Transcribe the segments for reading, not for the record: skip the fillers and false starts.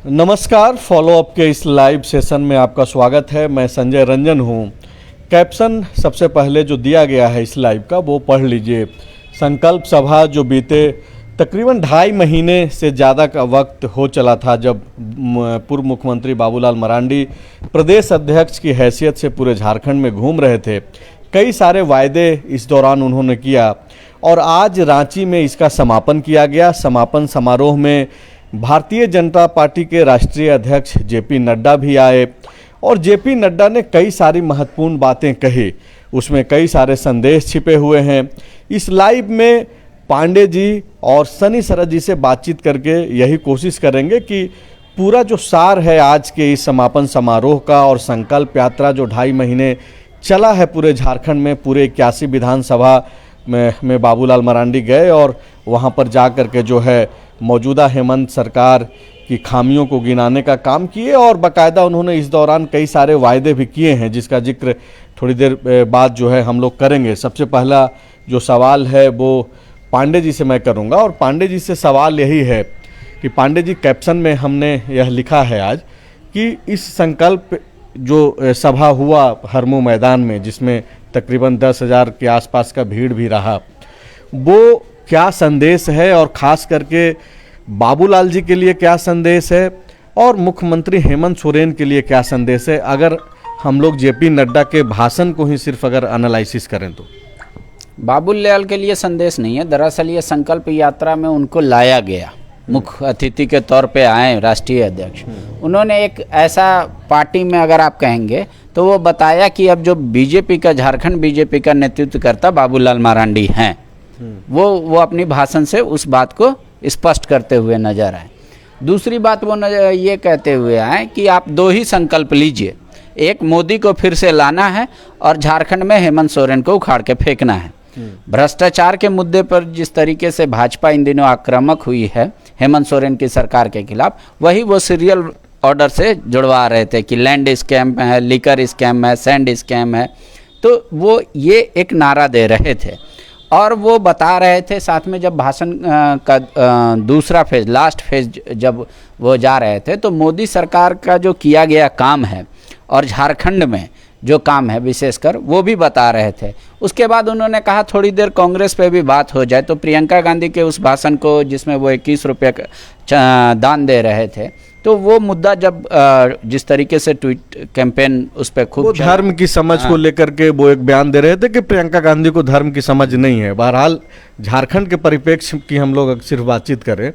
नमस्कार, follow up के इस लाइव सेशन में आपका स्वागत है। मैं संजय रंजन हूं। कैप्शन सबसे पहले जो दिया गया है इस लाइव का वो पढ़ लीजिए। संकल्प सभा जो बीते तकरीबन 2.5 महीने से ज़्यादा का वक्त हो चला था जब पूर्व मुख्यमंत्री बाबूलाल मरांडी प्रदेश अध्यक्ष की हैसियत से पूरे झारखंड में घूम रहे थे। कई सारे वायदे इस दौरान उन्होंने किया और आज रांची में इसका समापन किया गया। समापन समारोह में भारतीय जनता पार्टी के राष्ट्रीय अध्यक्ष जेपी नड्डा भी आए और जेपी नड्डा ने कई सारी महत्वपूर्ण बातें कही। उसमें कई सारे संदेश छिपे हुए हैं। इस लाइव में पांडे जी और सनी सरत जी से बातचीत करके यही कोशिश करेंगे कि पूरा जो सार है आज के इस समापन समारोह का और संकल्प यात्रा जो 2.5 महीने चला है पूरे झारखंड में, पूरे 81 विधानसभा में बाबूलाल मरांडी गए और वहां पर जा कर के जो है मौजूदा हेमंत सरकार की खामियों को गिनाने का काम किए और बाकायदा उन्होंने इस दौरान कई सारे वायदे भी किए हैं जिसका जिक्र थोड़ी देर बाद जो है हम लोग करेंगे। सबसे पहला जो सवाल है वो पांडे जी से मैं करूंगा और पांडे जी से सवाल यही है कि पांडे जी, कैप्शन में हमने यह लिखा है आज कि इस संकल्प जो सभा हुआ हरमू मैदान में जिसमें तकरीबन 10,000 के आसपास का भीड़ भी रहा, वो क्या संदेश है और ख़ास करके बाबूलाल जी के लिए क्या संदेश है और मुख्यमंत्री हेमंत सोरेन के लिए क्या संदेश है, अगर हम लोग जेपी नड्डा के भाषण को ही सिर्फ अगर एनालिसिस करें तो? बाबूलाल के लिए संदेश नहीं है। दरअसल ये संकल्प यात्रा में उनको लाया गया, मुख्य अतिथि के तौर पे आए राष्ट्रीय अध्यक्ष। उन्होंने एक ऐसा पार्टी में अगर आप कहेंगे तो वो बताया कि अब जो बीजेपी का, झारखंड बीजेपी का नेतृत्व करता बाबूलाल मरांडी हैं, वो अपनी भाषण से उस बात को स्पष्ट करते हुए नजर आए। दूसरी बात वो ये कहते हुए आए कि आप 2 ही संकल्प लीजिए, एक मोदी को फिर से लाना है और झारखंड में हेमंत सोरेन को उखाड़ के फेंकना है। भ्रष्टाचार के मुद्दे पर जिस तरीके से भाजपा इन दिनों आक्रामक हुई है हेमंत सोरेन की सरकार के खिलाफ, वही वो सीरियल ऑर्डर से जुड़वा रहे थे कि लैंड स्कैम है, लिकर स्कैम है, सैंड स्कैम है। तो वो ये एक नारा दे रहे थे और वो बता रहे थे साथ में जब भाषण का दूसरा फेज, लास्ट फेज जब वो जा रहे थे तो मोदी सरकार का जो किया गया काम है और झारखंड में जो काम है विशेषकर वो भी बता रहे थे। उसके बाद उन्होंने कहा थोड़ी देर कांग्रेस पे भी बात हो जाए, तो प्रियंका गांधी के उस भाषण को जिसमें वो 21 रुपये दान दे रहे थे, तो वो मुद्दा जब जिस तरीके से ट्वीट कैंपेन उस पर खूब धर्म की समझ को लेकर के वो एक बयान दे रहे थे कि प्रियंका गांधी को धर्म की समझ नहीं है। बहरहाल झारखंड के परिप्रेक्ष्य की हम लोग सिर्फ बातचीत करें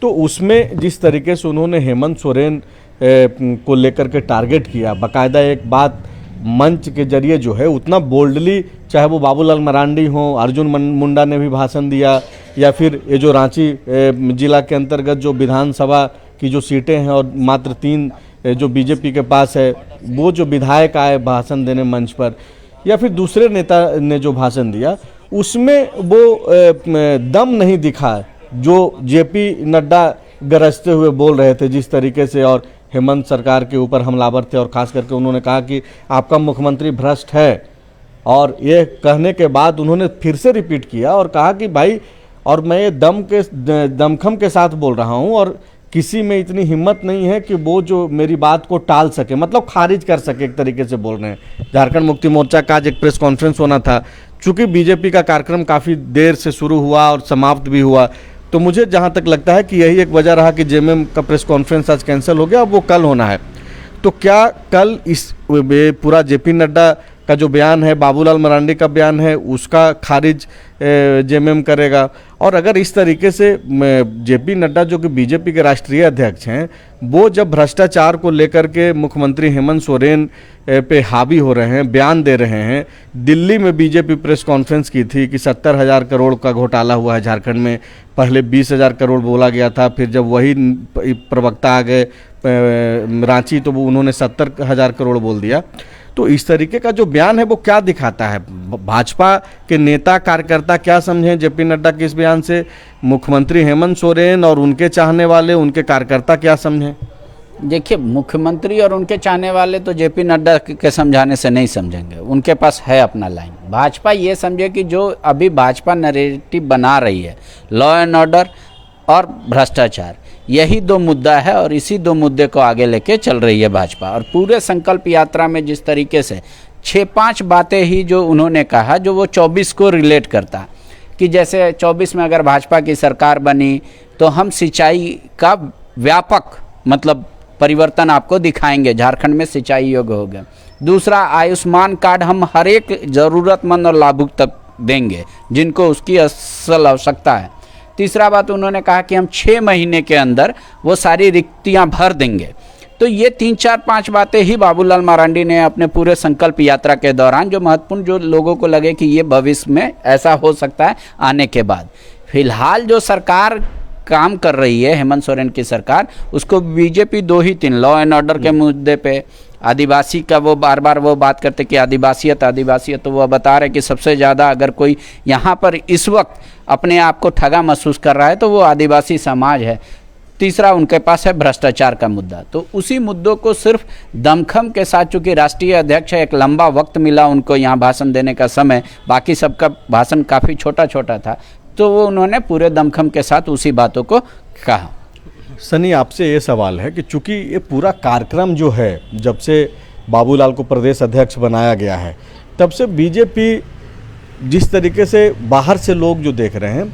तो उसमें जिस तरीके से उन्होंने हेमंत सोरेन को लेकर के टारगेट किया, बाकायदा एक बात मंच के जरिए जो है उतना बोल्डली, चाहे वो बाबूलाल मरांडी हो, अर्जुन मुंडा ने भी भाषण दिया, या फिर ये जो रांची जिला के अंतर्गत जो विधानसभा की जो सीटें हैं और मात्र 3 जो बीजेपी के पास है, वो जो विधायक आए भाषण देने मंच पर, या फिर दूसरे नेता ने जो भाषण दिया, उसमें वो दम नहीं दिखा जो जेपी नड्डा गरजते हुए बोल रहे थे जिस तरीके से, और हेमंत सरकार के ऊपर हमलावर थे। और ख़ास करके उन्होंने कहा कि आपका मुख्यमंत्री भ्रष्ट है, और ये कहने के बाद उन्होंने फिर से रिपीट किया और कहा कि भाई, और मैं ये दमखम के साथ बोल रहा हूँ और किसी में इतनी हिम्मत नहीं है कि वो जो मेरी बात को टाल सके, मतलब खारिज कर सके, एक तरीके से बोल रहे हैं। झारखंड मुक्ति मोर्चा का आज एक प्रेस कॉन्फ्रेंस होना था, चूँकि बीजेपी का कार्यक्रम काफ़ी देर से शुरू हुआ और समाप्त भी हुआ, तो मुझे जहाँ तक लगता है कि यही एक वजह रहा कि जेएमएम का प्रेस कॉन्फ्रेंस आज कैंसिल हो गया, अब वो कल होना है। तो क्या कल इस पूरा जेपी नड्डा का जो बयान है, बाबूलाल मरांडी का बयान है, उसका खारिज जेएमएम करेगा? और अगर इस तरीके से जेपी नड्डा जो कि बीजेपी के राष्ट्रीय अध्यक्ष हैं, वो जब भ्रष्टाचार को लेकर के मुख्यमंत्री हेमंत सोरेन पे हावी हो रहे हैं, बयान दे रहे हैं, दिल्ली में बीजेपी प्रेस कॉन्फ्रेंस की थी कि 70,000 करोड़ का घोटाला हुआ है झारखंड में, पहले 20,000 करोड़ बोला गया था, फिर जब वही प्रवक्ता आ गए रांची तो वो उन्होंने 70,000 करोड़ बोल दिया। तो इस तरीके का जो बयान है वो क्या दिखाता है? भाजपा के नेता कार्यकर्ता क्या समझें जेपी नड्डा के इस बयान से, मुख्यमंत्री हेमंत सोरेन और उनके चाहने वाले, उनके कार्यकर्ता क्या समझें? देखिए, मुख्यमंत्री और उनके चाहने वाले तो जेपी नड्डा के समझाने से नहीं समझेंगे, उनके पास है अपना लाइन। भाजपा ये समझे कि जो अभी भाजपा नैरेटिव बना रही है, लॉ एंड ऑर्डर और भ्रष्टाचार, यही दो मुद्दा है और इसी दो मुद्दे को आगे लेके चल रही है भाजपा। और पूरे संकल्प यात्रा में जिस तरीके से 6-5 बातें ही जो उन्होंने कहा, जो वो 24 को रिलेट करता, कि जैसे 24 में अगर भाजपा की सरकार बनी तो हम सिंचाई का व्यापक मतलब परिवर्तन आपको दिखाएंगे, झारखंड में सिंचाई योग्य हो गया। दूसरा, आयुष्मान कार्ड हम हर एक ज़रूरतमंद और लाभुक तक देंगे जिनको उसकी असल आवश्यकता है। तीसरा बात उन्होंने कहा कि हम 6 महीने के अंदर वो सारी रिक्तियां भर देंगे। तो ये 3-4-5 बातें ही बाबूलाल मरांडी ने अपने पूरे संकल्प यात्रा के दौरान जो महत्वपूर्ण, जो लोगों को लगे कि ये भविष्य में ऐसा हो सकता है आने के बाद। फिलहाल जो सरकार काम कर रही है, हेमंत सोरेन की सरकार, उसको बीजेपी 2-3 लॉ एंड ऑर्डर के मुद्दे पे, आदिवासी का वो बार बार वो बात करते कि आदिवासियत, तो वो बता रहे कि सबसे ज़्यादा अगर कोई यहाँ पर इस वक्त अपने आप को ठगा महसूस कर रहा है तो वो आदिवासी समाज है। तीसरा उनके पास है भ्रष्टाचार का मुद्दा। तो उसी मुद्दों को सिर्फ दमखम के साथ, चूँकि राष्ट्रीय अध्यक्ष है, एक लंबा वक्त मिला उनको यहाँ भाषण देने का समय, बाकी सबका भाषण काफ़ी छोटा छोटा था, तो वो उन्होंने पूरे दमखम के साथ उसी बातों को कहा। सनी, आपसे ये सवाल है कि चूंकि ये पूरा कार्यक्रम जो है, जब से बाबूलाल को प्रदेश अध्यक्ष बनाया गया है, तब से बीजेपी जिस तरीके से बाहर से लोग जो देख रहे हैं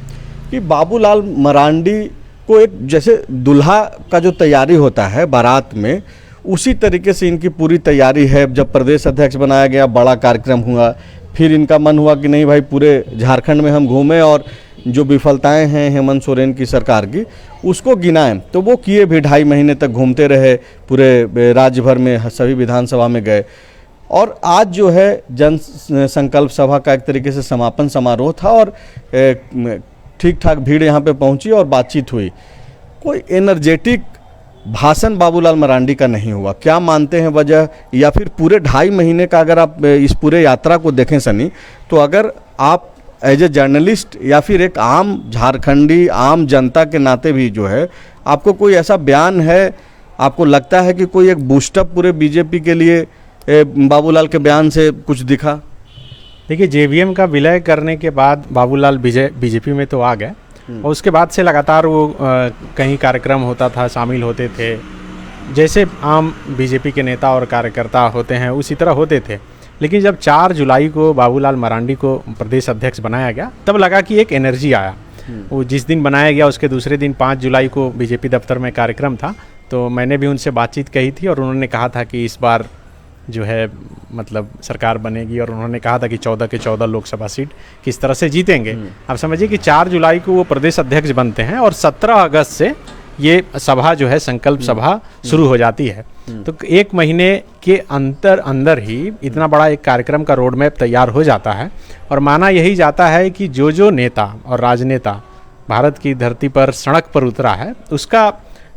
कि बाबूलाल मरांडी को एक जैसे दुल्हा का जो तैयारी होता है बारात में, उसी तरीके से इनकी पूरी तैयारी है। जब प्रदेश अध्यक्ष बनाया गया, बड़ा कार्यक्रम हुआ, फिर इनका मन हुआ कि नहीं भाई पूरे झारखंड में हम घूमें और जो विफलताएं हैं हेमंत सोरेन की सरकार की उसको गिनाएं। तो वो किए भी, 2.5 महीने तक घूमते रहे, पूरे राज्य भर में सभी विधानसभा में गए। और आज जो है जन संकल्प सभा का एक तरीके से समापन समारोह था और ठीक ठाक भीड़ यहाँ पे पहुँची और बातचीत हुई। कोई एनर्जेटिक भाषण बाबूलाल मरांडी का नहीं हुआ। क्या मानते हैं वजह, या फिर पूरे 2.5 महीने का अगर आप इस पूरे यात्रा को देखें सनी, तो अगर आप एज ए जर्नलिस्ट या फिर एक आम झारखंडी आम जनता के नाते भी जो है, आपको कोई ऐसा बयान है, आपको लगता है कि कोई एक बूस्टअप पूरे बीजेपी के लिए बाबूलाल के बयान से कुछ दिखा? देखिए, जेवीएम का विलय करने के बाद बाबूलाल बीजेपी में तो आ गए और उसके बाद से लगातार वो कहीं कार्यक्रम होता था, शामिल होते थे, जैसे आम बीजेपी के नेता और कार्यकर्ता होते हैं उसी तरह होते थे। लेकिन जब 4 जुलाई को बाबूलाल मरांडी को प्रदेश अध्यक्ष बनाया गया, तब लगा कि एक एनर्जी आया। वो जिस दिन बनाया गया उसके दूसरे दिन 5 जुलाई को बीजेपी दफ्तर में कार्यक्रम था, तो मैंने भी उनसे बातचीत कही थी और उन्होंने कहा था कि इस बार जो है मतलब सरकार बनेगी, और उन्होंने कहा था कि 14 के 14 लोकसभा सीट किस तरह से जीतेंगे। अब समझिए कि 4 जुलाई को वो प्रदेश अध्यक्ष बनते हैं और 17 अगस्त से ये सभा जो है संकल्प सभा शुरू हो जाती है। तो 1 महीने के अंदर ही इतना बड़ा एक कार्यक्रम का रोड मैप तैयार हो जाता है और माना यही जाता है कि जो नेता और राजनेता भारत की धरती पर सड़क पर उतरा है, उसका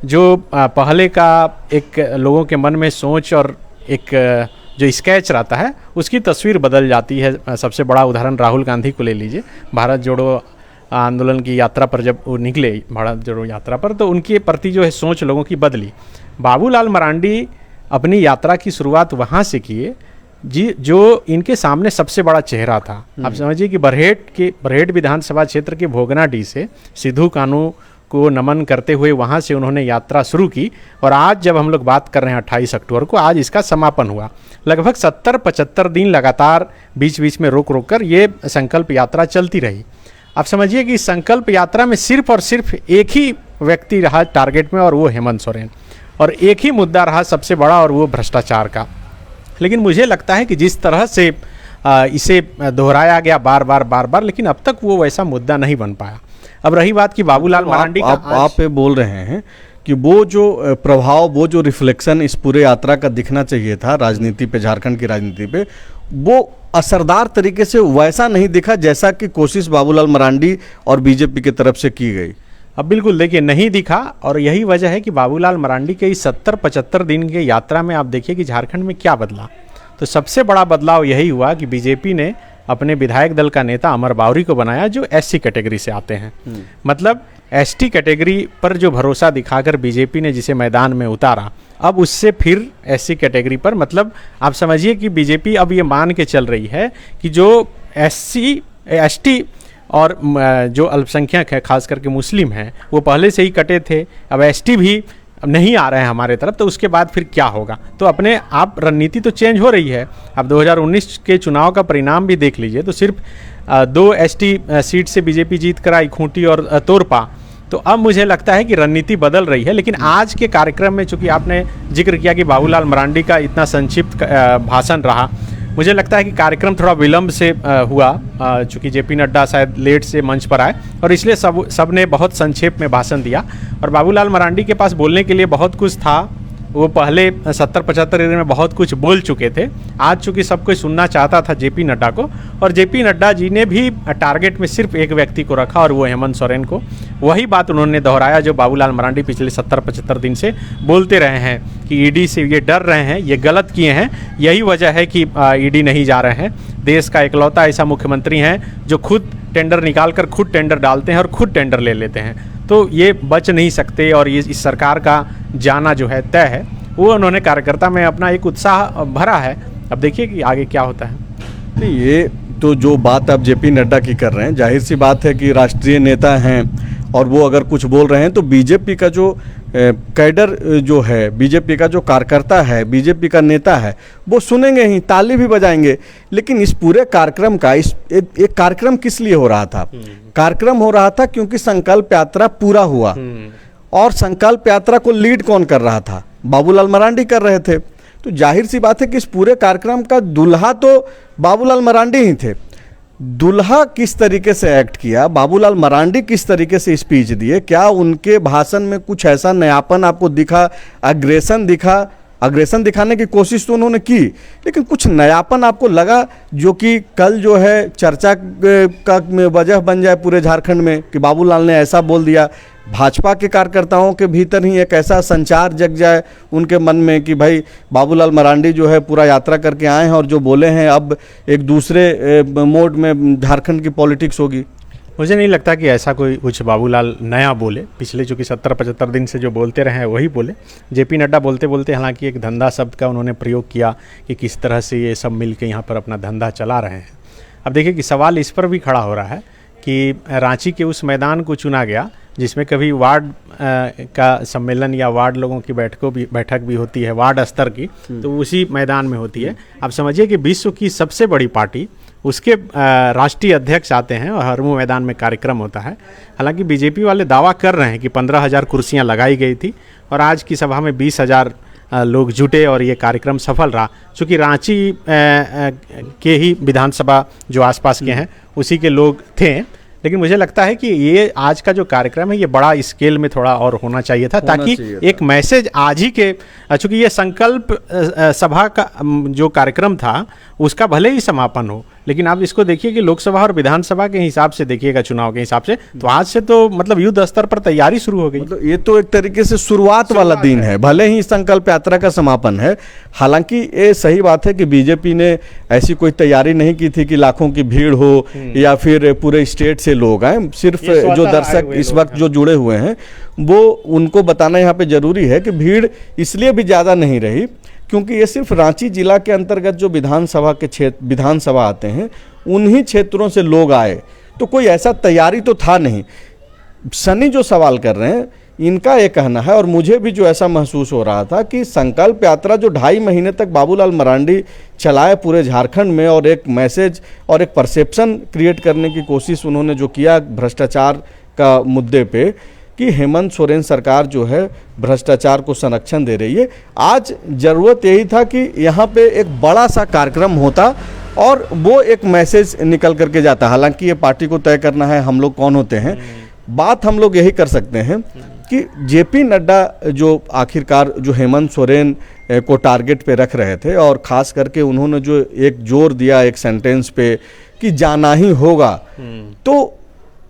जो पहले का एक लोगों के मन में सोच और एक जो स्केच रहता है उसकी तस्वीर बदल जाती है। सबसे बड़ा उदाहरण राहुल गांधी को ले लीजिए। भारत जोड़ो आंदोलन की यात्रा पर जब वो निकले, भारत जोड़ो यात्रा पर, तो उनके प्रति जो है सोच लोगों की बदली। बाबूलाल मरांडी अपनी यात्रा की शुरुआत वहाँ से किए जो इनके सामने सबसे बड़ा चेहरा था। आप समझिए कि बरहेट विधानसभा क्षेत्र के भोगनाडीह से सिद्धू कानू को नमन करते हुए वहाँ से उन्होंने यात्रा शुरू की और आज जब हम लोग बात कर रहे हैं 28 अक्टूबर को, आज इसका समापन हुआ। लगभग 70-75 दिन लगातार बीच बीच में रोक कर ये संकल्प यात्रा चलती रही। आप समझिए कि इस संकल्प यात्रा में सिर्फ और सिर्फ एक ही व्यक्ति रहा टारगेट में, और वो हेमंत सोरेन, और एक ही मुद्दा रहा सबसे बड़ा, और वो भ्रष्टाचार का। लेकिन मुझे लगता है कि जिस तरह से इसे दोहराया गया बार बार, लेकिन अब तक वो वैसा मुद्दा नहीं बन पाया। अब रही बात कि बाबूलाल मरांडी का आप ये बोल रहे हैं कि वो जो प्रभाव, वो जो रिफ्लेक्शन इस पूरे यात्रा का दिखना चाहिए था राजनीति पे, झारखंड की राजनीति पे, वो असरदार तरीके से वैसा नहीं दिखा जैसा कि कोशिश बाबूलाल मरांडी और बीजेपी की तरफ से की गई। अब बिल्कुल देखिए नहीं दिखा, और यही वजह है कि बाबूलाल मरांडी के इस 70-75 दिन के यात्रा में आप देखिए कि झारखंड में क्या बदला। तो सबसे बड़ा बदलाव यही हुआ कि बीजेपी ने अपने विधायक दल का नेता अमर बावरी को बनाया जो एससी कैटेगरी से आते हैं। मतलब एसटी कैटेगरी पर जो भरोसा दिखाकर बीजेपी ने जिसे मैदान में उतारा, अब उससे फिर एससी कैटेगरी पर, मतलब आप समझिए कि बीजेपी अब ये मान के चल रही है कि जो एससी एसटी और जो अल्पसंख्यक है खास करके मुस्लिम हैं वो पहले से ही कटे थे, अब एसटी भी नहीं आ रहे हैं हमारे तरफ, तो उसके बाद फिर क्या होगा। तो अपने आप रणनीति तो चेंज हो रही है। अब 2019 के चुनाव का परिणाम भी देख लीजिए, तो सिर्फ 2 एसटी सीट से बीजेपी जीत कर आई, खूंटी और तोरपा। तो अब मुझे लगता है कि रणनीति बदल रही है। लेकिन आज के कार्यक्रम में चूंकि आपने जिक्र किया कि बाबूलाल मरांडी का इतना संक्षिप्त भाषण रहा, मुझे लगता है कि कार्यक्रम थोड़ा विलंब से हुआ, चूँकि जेपी नड्डा शायद लेट से मंच पर आए और इसलिए सब ने बहुत संक्षेप में भाषण दिया। और बाबूलाल मरांडी के पास बोलने के लिए बहुत कुछ था, वो पहले 70-75 दिन में बहुत कुछ बोल चुके थे। आज चूँकि सब कोई सुनना चाहता था जेपी नड्डा को, और जेपी नड्डा जी ने भी टारगेट में सिर्फ एक व्यक्ति को रखा और वो हेमंत सोरेन को। वही बात उन्होंने दोहराया जो बाबूलाल मरांडी पिछले 70-75 दिन से बोलते रहे हैं कि ईडी से ये डर रहे हैं, ये गलत किए हैं, यही वजह है कि ईडी नहीं जा रहे हैं। देश का इकलौता ऐसा मुख्यमंत्री हैं जो खुद टेंडर निकाल कर खुद टेंडर डालते हैं और खुद टेंडर ले लेते हैं, तो ये बच नहीं सकते और ये इस सरकार का जाना जो है तय है। वो उन्होंने कार्यकर्ता में अपना एक उत्साह भरा है। अब देखिए कि आगे क्या होता है। नहीं, ये तो जो बात आप जेपी नड्डा की कर रहे हैं, जाहिर सी बात है कि राष्ट्रीय नेता हैं और वो अगर कुछ बोल रहे हैं तो बीजेपी का जो कैडर जो है, बीजेपी का जो कार्यकर्ता है, बीजेपी का नेता है, वो सुनेंगे ही, ताली भी बजाएंगे। लेकिन इस पूरे कार्यक्रम का एक कार्यक्रम किस लिए हो रहा था? कार्यक्रम हो रहा था क्योंकि संकल्प यात्रा पूरा हुआ, और संकल्प यात्रा को लीड कौन कर रहा था? बाबूलाल मरांडी कर रहे थे। तो जाहिर सी बात है कि इस पूरे कार्यक्रम का दुल्हा तो बाबूलाल मरांडी ही थे। दुल्हा किस तरीके से एक्ट किया, बाबूलाल मरांडी किस तरीके से स्पीच दिए, क्या उनके भाषण में कुछ ऐसा नयापन आपको दिखा, अग्रेसन दिखाने की कोशिश तो उन्होंने की, लेकिन कुछ नयापन आपको लगा जो कि कल जो है चर्चा का वजह बन जाए पूरे झारखंड में कि बाबूलाल ने ऐसा बोल दिया? भाजपा के कार्यकर्ताओं के भीतर ही एक ऐसा संचार जग जाए उनके मन में कि भाई बाबूलाल मरांडी जो है पूरा यात्रा करके आए हैं और जो बोले हैं अब एक दूसरे मोड में झारखंड की पॉलिटिक्स होगी। मुझे नहीं लगता कि ऐसा कोई कुछ बाबूलाल नया बोले। पिछले चूँकि 70-75 दिन से जो बोलते रहे हैं वही बोले। जेपी नड्डा बोलते बोलते हालांकि एक धंधा शब्द का उन्होंने प्रयोग किया कि किस तरह से ये सब मिल के यहाँ पर अपना धंधा चला रहे हैं। अब देखिए कि सवाल इस पर भी खड़ा हो रहा है कि रांची के उस मैदान को चुना गया जिसमें कभी वार्ड का सम्मेलन या वार्ड लोगों की बैठक भी होती है वार्ड स्तर की, तो उसी मैदान में होती है। आप समझिए कि विश्व की सबसे बड़ी पार्टी, उसके राष्ट्रीय अध्यक्ष आते हैं और हरमू मैदान में कार्यक्रम होता है। हालांकि बीजेपी वाले दावा कर रहे हैं कि 15,000 कुर्सियां लगाई गई थी और आज की सभा में 20,000 लोग जुटे और ये कार्यक्रम सफल रहा। चूँकि रांची के ही विधानसभा जो आसपास के हैं उसी के लोग थे, लेकिन मुझे लगता है कि ये आज का जो कार्यक्रम है ये बड़ा स्केल में थोड़ा और होना चाहिए था, ताकि एक मैसेज आज ही के, चूँकि ये संकल्प सभा का जो कार्यक्रम था उसका भले ही समापन हो, लेकिन आप इसको देखिए कि लोकसभा और विधानसभा के हिसाब से देखिएगा, चुनाव के हिसाब से, तो आज से तो मतलब युद्ध स्तर पर तैयारी शुरू हो गई। मतलब ये तो एक तरीके से शुरुआत वाला दिन है, भले ही संकल्प यात्रा का समापन है। हालांकि ये सही बात है कि बीजेपी ने ऐसी कोई तैयारी नहीं की थी कि लाखों की भीड़ हो या फिर पूरे स्टेट से लोग आए। सिर्फ जो दर्शक इस वक्त जो जुड़े हुए हैं वो उनको बताना यहाँ पे जरूरी है कि भीड़ इसलिए भी ज़्यादा नहीं रही क्योंकि ये सिर्फ रांची जिला के अंतर्गत जो विधानसभा आते हैं उन्हीं क्षेत्रों से लोग आए, तो कोई ऐसा तैयारी तो था नहीं। सनी जो सवाल कर रहे हैं इनका ये कहना है, और मुझे भी जो ऐसा महसूस हो रहा था कि संकल्प यात्रा जो 2.5 महीने तक बाबूलाल मरांडी चलाए पूरे झारखंड में और एक मैसेज और एक परसेप्शन क्रिएट करने की कोशिश उन्होंने जो किया भ्रष्टाचार का मुद्दे पे कि हेमंत सोरेन सरकार जो है भ्रष्टाचार को संरक्षण दे रही है, आज ज़रूरत यही था कि यहाँ पे एक बड़ा सा कार्यक्रम होता और वो एक मैसेज निकल करके जाता। हालांकि ये पार्टी को तय करना है हम लोग कौन होते हैं। बात हम लोग यही कर सकते हैं कि जेपी नड्डा जो आखिरकार जो हेमंत सोरेन को टारगेट पे रख रहे थे और ख़ास करके उन्होंने जो एक जोर दिया एक सेंटेंस पे कि जाना ही होगा, तो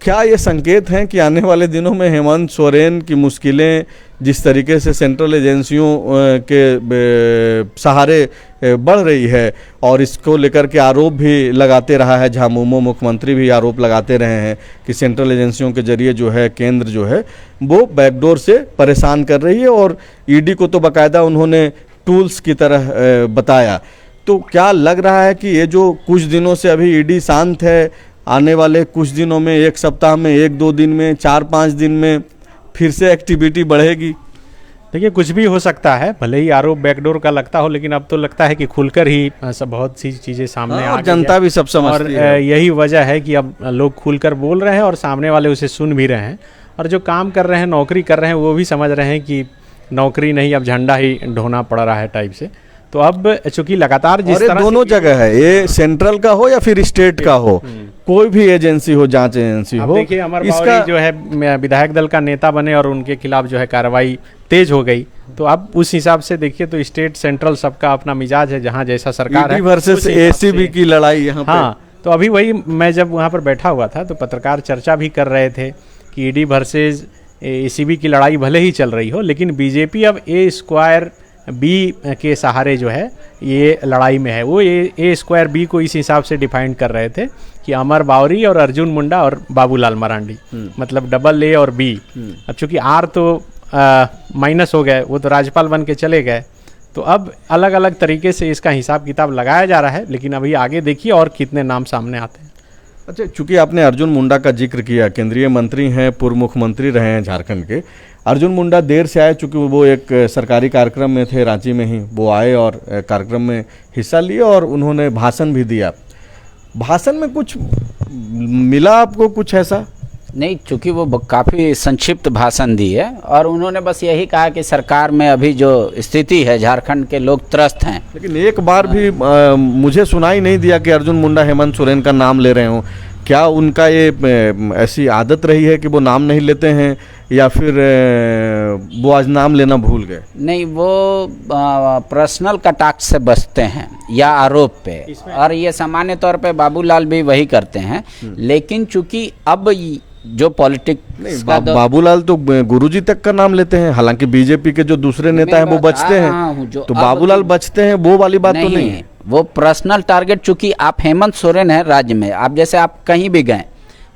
क्या ये संकेत हैं कि आने वाले दिनों में हेमंत सोरेन की मुश्किलें जिस तरीके से सेंट्रल एजेंसियों के सहारे बढ़ रही है और इसको लेकर के आरोप भी लगाते रहा है, झामुमो मुख्यमंत्री भी आरोप लगाते रहे हैं कि सेंट्रल एजेंसियों के जरिए जो है केंद्र जो है वो बैकडोर से परेशान कर रही है और ईडी को तो बाकायदा उन्होंने टूल्स की तरह बताया। तो क्या लग रहा है कि ये जो कुछ दिनों से अभी ईडी शांत है आने वाले कुछ दिनों में, एक सप्ताह में, 1-2 दिन में, 4-5 दिन में फिर से एक्टिविटी बढ़ेगी? देखिए, कुछ भी हो सकता है, भले ही आरोप बैकडोर का लगता हो, लेकिन अब तो लगता है कि खुलकर ही सब बहुत सी चीज़ें सामने आ और गई जनता है। भी सब समझती और है। यही वजह है कि अब लोग खुलकर बोल रहे हैं और सामने वाले उसे सुन भी रहे हैं, और जो काम कर रहे हैं, नौकरी कर रहे हैं, वो भी समझ रहे हैं कि नौकरी नहीं, अब झंडा ही ढोना पड़ रहा है टाइप से। तो अब चूंकि लगातार जिस और ये तरह दोनों जगह है, ये सेंट्रल का हो या फिर स्टेट का हो, कोई भी एजेंसी हो, जांच एजेंसी अब हो, देखिए, अमर इसका बावरी जो है विधायक दल का नेता बने और उनके खिलाफ जो है कार्रवाई तेज हो गई। तो अब उस हिसाब से देखिए तो स्टेट सेंट्रल सबका अपना मिजाज है, जहाँ जैसा सरकार है वर्सेस उस हिसाब से। एसीबी की लड़ाई यहाँ पे। हाँ, तो अभी वही मैं जब वहाँ पर बैठा हुआ था तो पत्रकार चर्चा भी कर रहे थे कि ईडी वर्सेस एसीबी की लड़ाई भले ही चल रही हो, लेकिन बीजेपी अब A²B के सहारे जो है ये लड़ाई में है। वो A²B को इस हिसाब से डिफाइन कर रहे थे कि अमर बावरी और अर्जुन मुंडा और बाबूलाल मरांडी, मतलब AA और B। अब चूंकि R तो माइनस हो गए, वो तो राज्यपाल बन के चले गए, तो अब अलग अलग तरीके से इसका हिसाब किताब लगाया जा रहा है। लेकिन अभी आगे देखिए और कितने नाम सामने आते हैं। अच्छा, चूंकि आपने अर्जुन मुंडा का जिक्र किया, केंद्रीय मंत्री हैं, पूर्व मुख्यमंत्री रहे हैं झारखंड के। अर्जुन मुंडा देर से आए, चूंकि वो एक सरकारी कार्यक्रम में थे, रांची में ही वो आए और कार्यक्रम में हिस्सा लिए और उन्होंने भाषण भी दिया। भाषण में कुछ मिला आपको, कुछ ऐसा? नहीं, चूंकि वो काफ़ी संक्षिप्त भाषण दी है और उन्होंने बस यही कहा कि सरकार में अभी जो स्थिति है, झारखंड के लोग त्रस्त हैं। लेकिन एक बार भी मुझे सुनाई नहीं दिया कि अर्जुन मुंडा हेमंत सोरेन का नाम ले रहे हों। क्या उनका ये ऐसी आदत रही है कि वो नाम नहीं लेते हैं, या फिर वो आज नाम लेना भूल गए? नहीं, वो पर्सनल कटाक्ष से बचते हैं या आरोप पे, और ये सामान्य तौर पे बाबूलाल भी वही करते हैं। लेकिन चूंकि अब जो पॉलिटिक्स का बाबूलाल तो गुरुजी तक का नाम लेते हैं, हालांकि बीजेपी के जो दूसरे नेता हैं वो बचते हैं, तो बाबूलाल बचते हैं, वो वाली बात तो नहीं है। वो पर्सनल टारगेट, चूंकि आप हेमंत सोरेन है राज्य में, आप जैसे आप कहीं भी गए,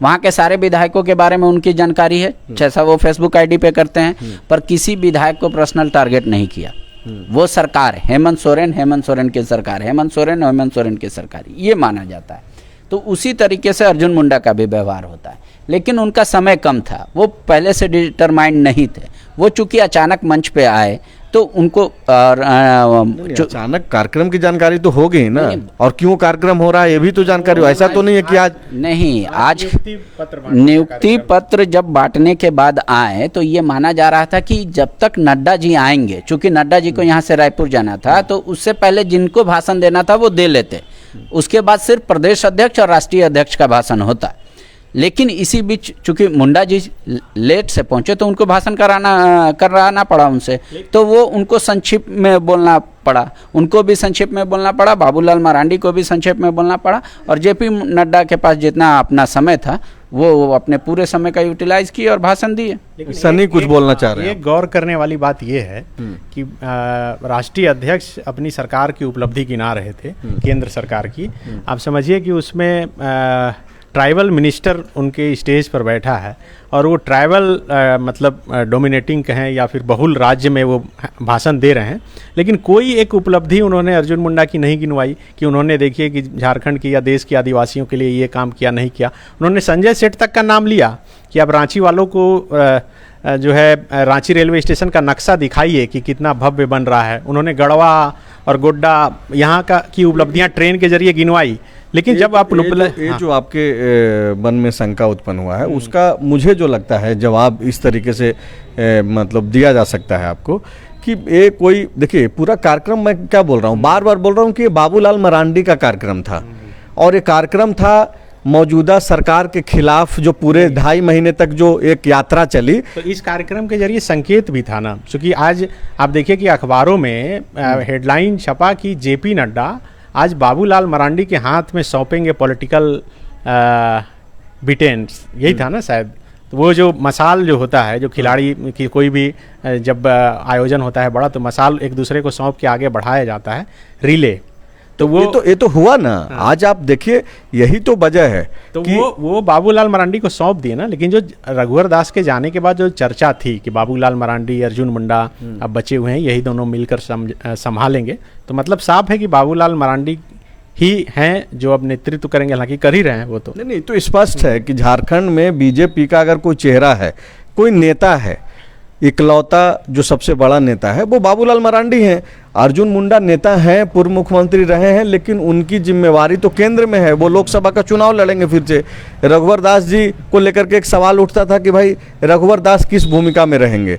वहाँ के सारे विधायकों के बारे में उनकी जानकारी है, जैसा वो फेसबुक आईडी पे करते हैं, पर किसी विधायक को पर्सनल टारगेट नहीं किया। वो सरकार है, हेमंत सोरेन की सरकार, हेमंत सोरेन की सरकार, ये माना जाता है। तो उसी तरीके से अर्जुन मुंडा का भी व्यवहार होता है। लेकिन उनका समय कम था, वो पहले से डिटरमाइंड नहीं थे। वो चूंकि अचानक मंच पे आए तो उनको अचानक कार्यक्रम की जानकारी तो होगी ना, और क्यों कार्यक्रम हो रहा है ये भी तो जानकारी हो। ऐसा तो नहीं है कि आज नियुक्ति पत्र जब बांटने के बाद आए तो ये माना जा रहा था कि जब तक नड्डा जी आएंगे, चूंकि नड्डा जी को यहाँ से रायपुर जाना था, तो उससे पहले जिनको भाषण देना था वो दे लेते, उसके बाद सिर्फ प्रदेश अध्यक्ष और राष्ट्रीय अध्यक्ष का भाषण होता। लेकिन इसी बीच चूंकि मुंडा जी लेट से पहुंचे तो उनको भाषण कराना पड़ा उनसे, तो वो उनको संक्षिप्त में बोलना पड़ा, उनको भी संक्षिप्त में बोलना पड़ा, बाबूलाल मरांडी को भी संक्षिप्त में बोलना पड़ा, और जेपी नड्डा के पास जितना अपना समय था वो अपने पूरे समय का यूटिलाइज किए और भाषण दिए। सनी कुछ बोलना चाह रहे हैं? ये गौर करने वाली बात ये है कि राष्ट्रीय अध्यक्ष अपनी सरकार की उपलब्धि गिना रहे थे, केंद्र सरकार की। आप समझिए कि उसमें ट्राइबल मिनिस्टर उनके स्टेज पर बैठा है और वो ट्राइबल मतलब डोमिनेटिंग कहें या फिर बहुल राज्य में वो भाषण दे रहे हैं। लेकिन कोई एक उपलब्धि उन्होंने अर्जुन मुंडा की नहीं गिनवाई कि उन्होंने देखिए कि झारखंड की या देश के आदिवासियों के लिए ये काम किया, नहीं किया। उन्होंने संजय सेठ तक का नाम लिया कि अब रांची वालों को जो है रांची रेलवे स्टेशन का नक्शा दिखाइए कि कितना भव्य बन रहा है। उन्होंने गढ़वा और गोड्डा यहाँ का की उपलब्धियाँ ट्रेन के जरिए गिनवाई। लेकिन जब आप ये जो आपके मन में शंका उत्पन्न हुआ है उसका मुझे जो लगता है जवाब इस तरीके से मतलब दिया जा सकता है आपको कि ये कोई, देखिए पूरा कार्यक्रम, मैं क्या बोल रहा हूँ, बार बार बोल रहा हूँ कि ये बाबूलाल मरांडी का कार्यक्रम था और ये कार्यक्रम था मौजूदा सरकार के खिलाफ जो पूरे 2.5 महीने तक जो एक यात्रा चली। तो इस कार्यक्रम के जरिए संकेत भी था ना, क्योंकि आज आप देखिए कि अखबारों में हेडलाइन छपा कि जेपी नड्डा आज बाबूलाल मरांडी के हाथ में सौंपेंगे पॉलिटिकल बिटेंस, यही था ना शायद। तो वो जो मसाल जो होता है, जो खिलाड़ी की कोई भी जब आयोजन होता है बड़ा, तो मसाल एक दूसरे को सौंप के आगे बढ़ाया जाता है, रिले। तो वो ये तो हुआ ना। आज आप देखिए यही तो वजह है तो कि वो बाबूलाल मरांडी को सौंप दिए ना। लेकिन जो रघुवर दास के जाने के बाद जो चर्चा थी कि बाबूलाल मरांडी, अर्जुन मुंडा अब बचे हुए हैं, यही दोनों मिलकर संभालेंगे, तो मतलब साफ है कि बाबूलाल मरांडी ही हैं जो अब नेतृत्व करेंगे, हालांकि कर ही रहे हैं वो तो। नहीं, तो स्पष्ट है कि झारखंड में बीजेपी का अगर कोई चेहरा है, कोई नेता है, इकलौता जो सबसे बड़ा नेता है वो बाबूलाल मरांडी हैं। अर्जुन मुंडा नेता हैं, पूर्व मुख्यमंत्री रहे हैं, लेकिन उनकी जिम्मेवारी तो केंद्र में है, वो लोकसभा का चुनाव लड़ेंगे फिर से। रघुवर दास जी को लेकर के एक सवाल उठता था कि भाई रघुवर दास किस भूमिका में रहेंगे,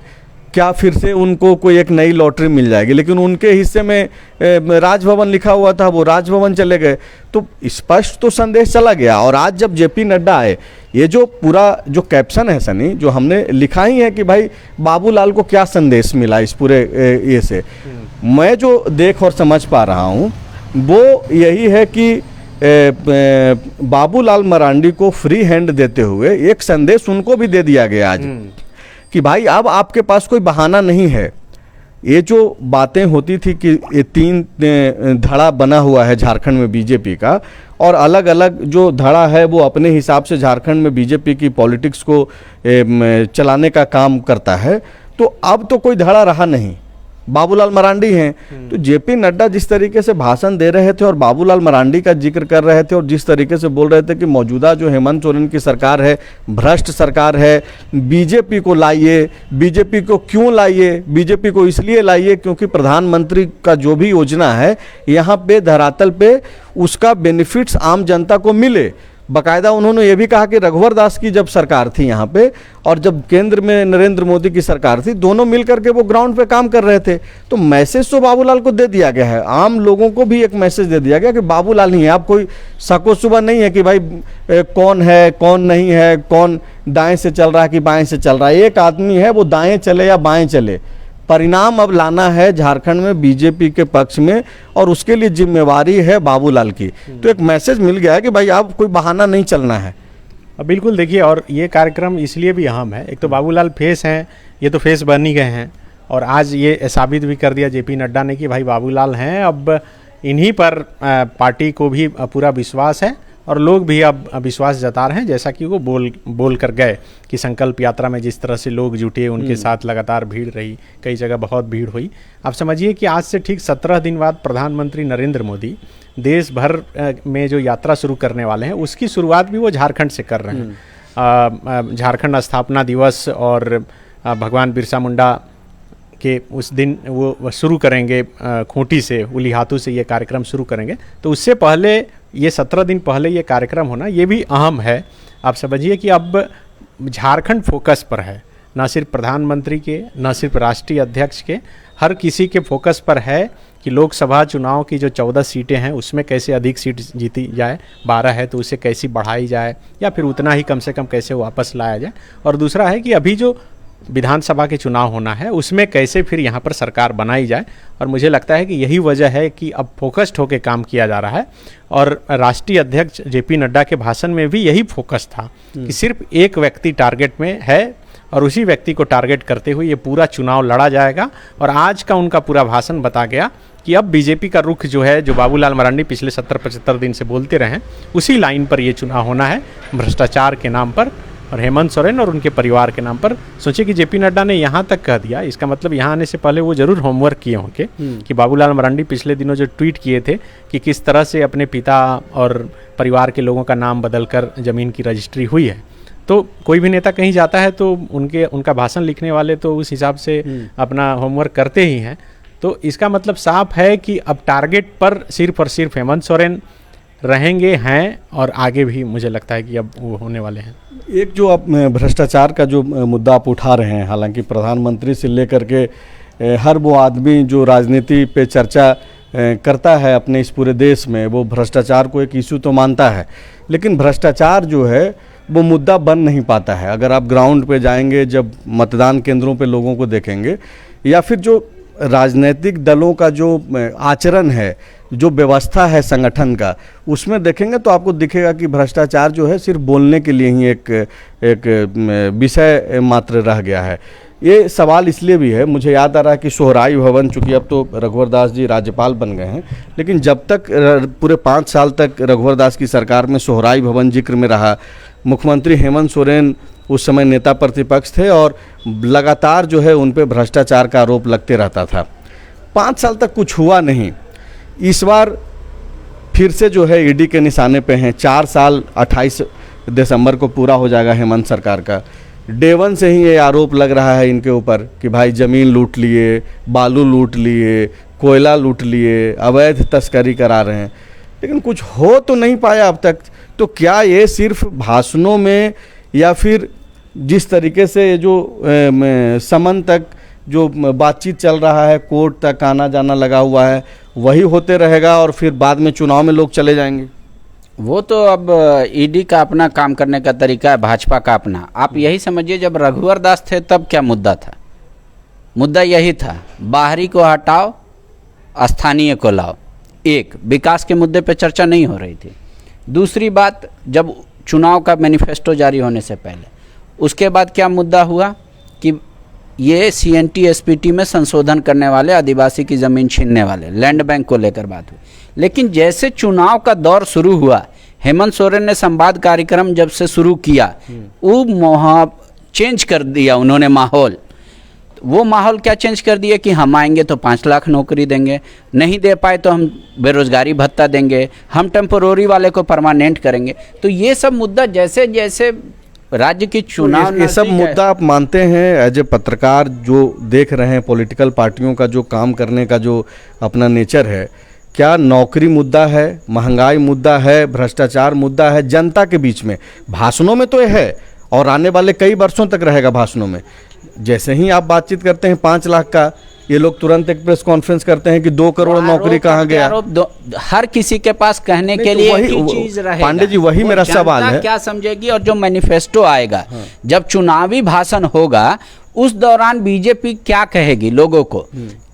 क्या फिर से उनको कोई एक नई लॉटरी मिल जाएगी, लेकिन उनके हिस्से में राजभवन लिखा हुआ था, वो राजभवन चले गए। तो स्पष्ट तो संदेश चला गया। और आज जब जेपी नड्डा आए, ये जो पूरा जो कैप्शन है सनी, जो हमने लिखा ही है कि भाई बाबूलाल को क्या संदेश मिला इस पूरे ये से, मैं जो देख और समझ पा रहा हूँ वो यही है कि बाबूलाल मरांडी को फ्री हैंड देते हुए एक संदेश उनको भी दे दिया गया आज कि भाई अब आपके पास कोई बहाना नहीं है। ये जो बातें होती थी कि ये 3 धड़ा बना हुआ है झारखंड में बीजेपी का, और अलग अलग जो धड़ा है वो अपने हिसाब से झारखंड में बीजेपी की पॉलिटिक्स को चलाने का काम करता है, तो अब तो कोई धड़ा रहा नहीं, बाबूलाल मरांडी हैं। तो जेपी नड्डा जिस तरीके से भाषण दे रहे थे और बाबूलाल मरांडी का जिक्र कर रहे थे और जिस तरीके से बोल रहे थे कि मौजूदा जो हेमंत सोरेन की सरकार है भ्रष्ट सरकार है, बीजेपी को लाइए, बीजेपी को क्यों लाइए, बीजेपी को इसलिए लाइए क्योंकि प्रधानमंत्री का जो भी योजना है यहाँ पे धरातल पे उसका बेनिफिट्स आम जनता को मिले। बाकायदा उन्होंने ये भी कहा कि रघुवर दास की जब सरकार थी यहाँ पे और जब केंद्र में नरेंद्र मोदी की सरकार थी, दोनों मिलकर के वो ग्राउंड पे काम कर रहे थे। तो मैसेज तो बाबूलाल को दे दिया गया है, आम लोगों को भी एक मैसेज दे दिया गया कि बाबूलाल ही है। आप कोई शको सुबह नहीं है कि भाई कौन है कौन नहीं है, कौन दाएं से चल रहा है कि बाएं से चल रहा है। एक आदमी है, वो दाएं चले या बाएं चले, परिणाम अब लाना है झारखंड में बीजेपी के पक्ष में और उसके लिए जिम्मेवारी है बाबूलाल की। तो एक मैसेज मिल गया है कि भाई अब कोई बहाना नहीं चलना है। बिल्कुल, देखिए, और ये कार्यक्रम इसलिए भी अहम है, एक तो बाबूलाल फेस हैं, ये तो फेस बन ही गए हैं, और आज ये साबित भी कर दिया जेपी नड्डा ने कि भाई बाबूलाल हैं, अब इन्हीं पर पार्टी को भी पूरा विश्वास है और लोग भी अब विश्वास जता रहे हैं, जैसा कि वो बोल कर गए कि संकल्प यात्रा में जिस तरह से लोग जुटे, उनके साथ लगातार भीड़ रही, कई जगह बहुत भीड़ हुई। आप समझिए कि आज से ठीक 17 दिन बाद प्रधानमंत्री नरेंद्र मोदी देश भर में जो यात्रा शुरू करने वाले हैं, उसकी शुरुआत भी वो झारखंड से कर रहे हैं। झारखंड स्थापना दिवस और भगवान बिरसा मुंडा कि उस दिन वो शुरू करेंगे, खूंटी से, उली हाथों से ये कार्यक्रम शुरू करेंगे। तो उससे पहले ये 17 दिन पहले ये कार्यक्रम होना ये भी अहम है। आप समझिए कि अब झारखंड फोकस पर है, ना सिर्फ प्रधानमंत्री के, ना सिर्फ राष्ट्रीय अध्यक्ष के, हर किसी के फोकस पर है कि लोकसभा चुनाव की जो 14 सीटें हैं उसमें कैसे अधिक सीट जीती जाए, 12 है तो उसे कैसे बढ़ाई जाए या फिर उतना ही कम से कम कैसे वापस लाया जाए। और दूसरा है कि अभी जो विधानसभा के चुनाव होना है उसमें कैसे फिर यहाँ पर सरकार बनाई जाए। और मुझे लगता है कि यही वजह है कि अब फोकस्ड होकर काम किया जा रहा है। और राष्ट्रीय अध्यक्ष जेपी नड्डा के भाषण में भी यही फोकस था कि सिर्फ एक व्यक्ति टारगेट में है और उसी व्यक्ति को टारगेट करते हुए ये पूरा चुनाव लड़ा जाएगा। और आज का उनका पूरा भाषण बता गया कि अब बीजेपी का रुख जो है, जो बाबूलाल मरांडी पिछले 70-75 दिन से बोलते रहे, उसी लाइन पर ये चुनाव होना है, भ्रष्टाचार के नाम पर और हेमंत सोरेन और उनके परिवार के नाम पर। सोचिए कि जेपी नड्डा ने यहाँ तक कह दिया, इसका मतलब यहाँ आने से पहले वो जरूर होमवर्क किए होंगे कि बाबूलाल मरांडी पिछले दिनों जो ट्वीट किए थे कि किस तरह से अपने पिता और परिवार के लोगों का नाम बदलकर ज़मीन की रजिस्ट्री हुई है। तो कोई भी नेता कहीं जाता है तो उनका भाषण लिखने वाले तो उस हिसाब से अपना होमवर्क करते ही हैं। तो इसका मतलब साफ है कि अब टारगेट पर सिर्फ और सिर्फ हेमंत सोरेन रहेंगे हैं और आगे भी मुझे लगता है कि अब वो होने वाले हैं। एक जो आप भ्रष्टाचार का जो मुद्दा आप उठा रहे हैं, हालांकि प्रधानमंत्री से लेकर के हर वो आदमी जो राजनीति पे चर्चा करता है अपने इस पूरे देश में, वो भ्रष्टाचार को एक इशू तो मानता है, लेकिन भ्रष्टाचार जो है वो मुद्दा बन नहीं पाता है। अगर आप ग्राउंड पे जाएंगे, जब मतदान केंद्रों पे लोगों को देखेंगे, या फिर जो राजनीतिक दलों का जो आचरण है, जो व्यवस्था है संगठन का, उसमें देखेंगे तो आपको दिखेगा कि भ्रष्टाचार जो है सिर्फ बोलने के लिए ही एक विषय मात्र रह गया है। ये सवाल इसलिए भी है, मुझे याद आ रहा है कि सोहराई भवन, चूँकि अब तो रघुवर दास जी राज्यपाल बन गए हैं, लेकिन जब तक पूरे 5 साल तक रघुवर दास की सरकार में सोहराई भवन जिक्र में रहा, मुख्यमंत्री हेमंत सोरेन उस समय नेता प्रतिपक्ष थे और लगातार जो है उन पे भ्रष्टाचार का आरोप लगते रहता था। 5 साल तक कुछ हुआ नहीं। इस बार फिर से जो है ईडी के निशाने पे हैं। 4 साल 28 दिसंबर को पूरा हो जाएगा हेमंत सरकार का। डे वन से ही ये आरोप लग रहा है इनके ऊपर कि भाई ज़मीन लूट लिए, बालू लूट लिए, कोयला लूट लिए, अवैध तस्करी करा रहे हैं, लेकिन कुछ हो तो नहीं पाया अब तक। तो क्या ये सिर्फ भाषणों में या फिर जिस तरीके से ये जो समन तक जो बातचीत चल रहा है, कोर्ट तक आना जाना लगा हुआ है, वही होते रहेगा और फिर बाद में चुनाव में लोग चले जाएंगे? वो तो अब ईडी का अपना काम करने का तरीका है, भाजपा का अपना। आप यही समझिए, जब रघुवर दास थे तब क्या मुद्दा था? मुद्दा यही था, बाहरी को हटाओ, स्थानीय को लाओ। एक, विकास के मुद्दे पे चर्चा नहीं हो रही थी। दूसरी बात, जब चुनाव का मैनिफेस्टो जारी होने से पहले, उसके बाद क्या मुद्दा हुआ कि ये CNT SPT में संशोधन करने वाले, आदिवासी की ज़मीन छीनने वाले, लैंड बैंक को लेकर बात हुई। लेकिन जैसे चुनाव का दौर शुरू हुआ, हेमंत सोरेन ने संवाद कार्यक्रम जब से शुरू किया, वो चेंज कर दिया उन्होंने माहौल। वो माहौल क्या चेंज कर दिया कि हम आएंगे तो 5 लाख नौकरी देंगे, नहीं दे पाए तो हम बेरोजगारी भत्ता देंगे, हम टेम्पोररी वाले को परमानेंट करेंगे। तो ये सब मुद्दा जैसे जैसे राज्य की चुनाव, ये सब मुद्दा आप मानते हैं एज ए पत्रकार जो देख रहे हैं पॉलिटिकल पार्टियों का जो काम करने का जो अपना नेचर है, क्या नौकरी मुद्दा है, महंगाई मुद्दा है, भ्रष्टाचार मुद्दा है जनता के बीच में? भाषणों में तो ये है और आने वाले कई वर्षों तक रहेगा भाषणों में। जैसे ही आप बातचीत करते हैं 5 लाख का, ये लोग तुरंत एक प्रेस कॉन्फ्रेंस करते हैं कि 2 करोड़ नौकरी कहाँ गया। हर किसी के पास कहने के लिए एक ही चीज रहेगा। पांडे जी, वही मेरा सवाल है, क्या समझेगी? और जो मैनिफेस्टो आएगा, जब चुनावी भाषण होगा, उस दौरान बीजेपी क्या कहेगी लोगों को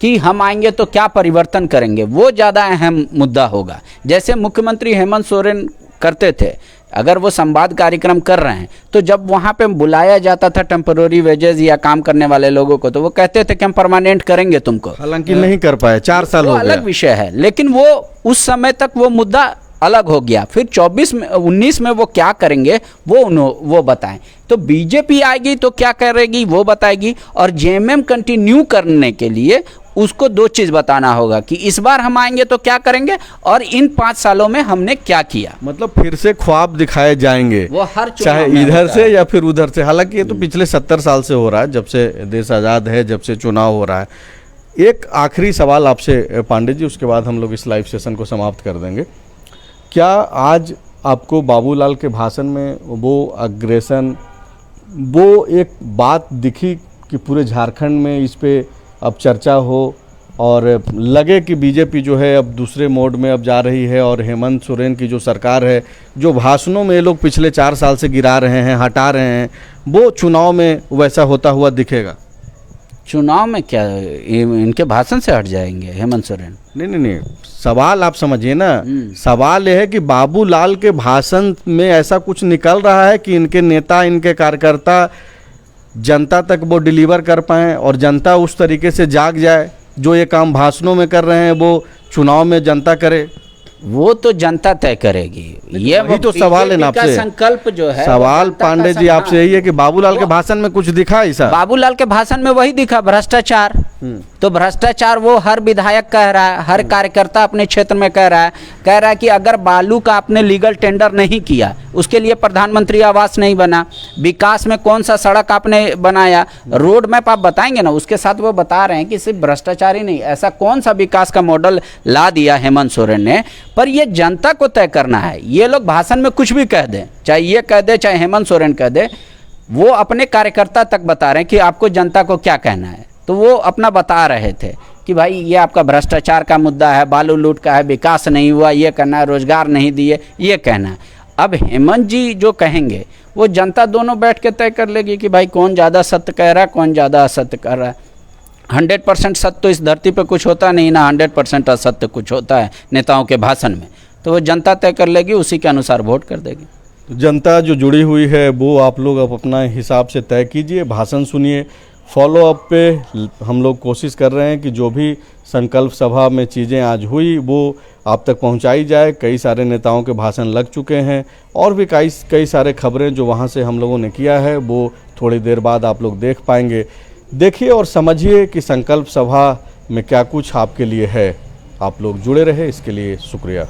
कि हम आएंगे तो क्या परिवर्तन करेंगे, वो ज्यादा अहम मुद्दा होगा। जैसे मुख्यमंत्री हेमंत सोरेन करते थे, अगर वो संवाद कार्यक्रम कर रहे हैं तो जब वहाँ पे बुलाया जाता था टेम्पोररी वेजेस या काम करने वाले लोगों को, तो वो कहते थे कि हम परमानेंट करेंगे तुमको। हालांकि नहीं कर पाए, 4 साल हो गया, अलग विषय है। लेकिन वो उस समय तक वो मुद्दा अलग हो गया। फिर 19 में वो क्या करेंगे वो बताएं। तो बीजेपी आएगी तो क्या करेगी वो बताएगी, और जेएमएम कंटिन्यू करने के लिए उसको 2 चीज बताना होगा कि इस बार हम आएंगे तो क्या करेंगे और इन 5 सालों में हमने क्या किया। मतलब फिर से ख्वाब दिखाए जाएंगे, वो हर चाहे इधर से या फिर उधर से। हालांकि ये तो पिछले 70 साल से हो रहा है, जब से देश आज़ाद है, जब से चुनाव हो रहा है। एक आखिरी सवाल आपसे पांडे जी, उसके बाद हम लोग इस लाइव सेशन को समाप्त कर देंगे। क्या आज आपको बाबूलाल के भाषण में वो अग्रेशन, वो एक बात दिखी कि पूरे झारखंड में इस पे अब चर्चा हो और लगे कि बीजेपी जो है अब दूसरे मोड में अब जा रही है, और हेमंत सोरेन की जो सरकार है, जो भाषणों में ये लोग पिछले 4 साल से गिरा रहे हैं, हटा रहे हैं, वो चुनाव में वैसा होता हुआ दिखेगा? चुनाव में क्या इनके भाषण से हट जाएंगे हेमंत सोरेन? नहीं, सवाल आप समझिए ना। सवाल यह है कि बाबूलाल के भाषण में ऐसा कुछ निकल रहा है कि इनके नेता, इनके कार्यकर्ता जनता तक वो डिलीवर कर पाएँ और जनता उस तरीके से जाग जाए, जो ये काम भाषणों में कर रहे हैं वो चुनाव में जनता करे? वो तो जनता तय करेगी। ये वही तो सवाल है ना आपसे। संकल्प जो है, सवाल पांडे जी आपसे यही है कि बाबूलाल के भाषण में कुछ दिखा ऐसा? बाबूलाल के भाषण में वही दिखा, भ्रष्टाचार। तो भ्रष्टाचार वो हर विधायक कह रहा है, हर कार्यकर्ता अपने क्षेत्र में कह रहा है कि अगर बालू का आपने लीगल टेंडर नहीं किया, उसके लिए प्रधानमंत्री आवास नहीं बना, विकास में कौन सा सड़क आपने बनाया, रोड मैप आप बताएंगे ना। उसके साथ वो बता रहे हैं कि सिर्फ भ्रष्टाचार ही नहीं, ऐसा कौन सा विकास का मॉडल ला दिया हेमंत सोरेन ने। पर ये जनता को तय करना है। ये लोग भाषण में कुछ भी कह दें, चाहे ये कह दे चाहे हेमंत सोरेन कह दे, वो अपने कार्यकर्ता तक बता रहे हैं कि आपको जनता को क्या कहना है। तो वो अपना बता रहे थे कि भाई ये आपका भ्रष्टाचार का मुद्दा है, बालू लूट का है, विकास नहीं हुआ, ये करना है, रोजगार नहीं दिए, ये कहना है। अब हेमंत जी जो कहेंगे वो जनता दोनों बैठ के तय कर लेगी कि भाई कौन ज़्यादा सत्य कह रहा है, कौन ज़्यादा असत्य कर रहा है। 100% सत्य तो इस धरती पे कुछ होता नहीं ना, 100% असत्य कुछ होता है नेताओं के भाषण में। तो वो जनता तय कर लेगी, उसी के अनुसार वोट कर देगी। तो जनता जो जुड़ी हुई है वो आप लोग अब अपना हिसाब से तय कीजिए, भाषण सुनिए। फॉलो अप पे हम लोग कोशिश कर रहे हैं कि जो भी संकल्प सभा में चीज़ें आज हुई वो आप तक पहुंचाई जाए। कई सारे नेताओं के भाषण लग चुके हैं और भी कई सारे खबरें जो वहां से हम लोगों ने किया है वो थोड़ी देर बाद आप लोग देख पाएंगे। देखिए और समझिए कि संकल्प सभा में क्या कुछ आपके लिए है। आप लोग जुड़े रहे, इसके लिए शुक्रिया।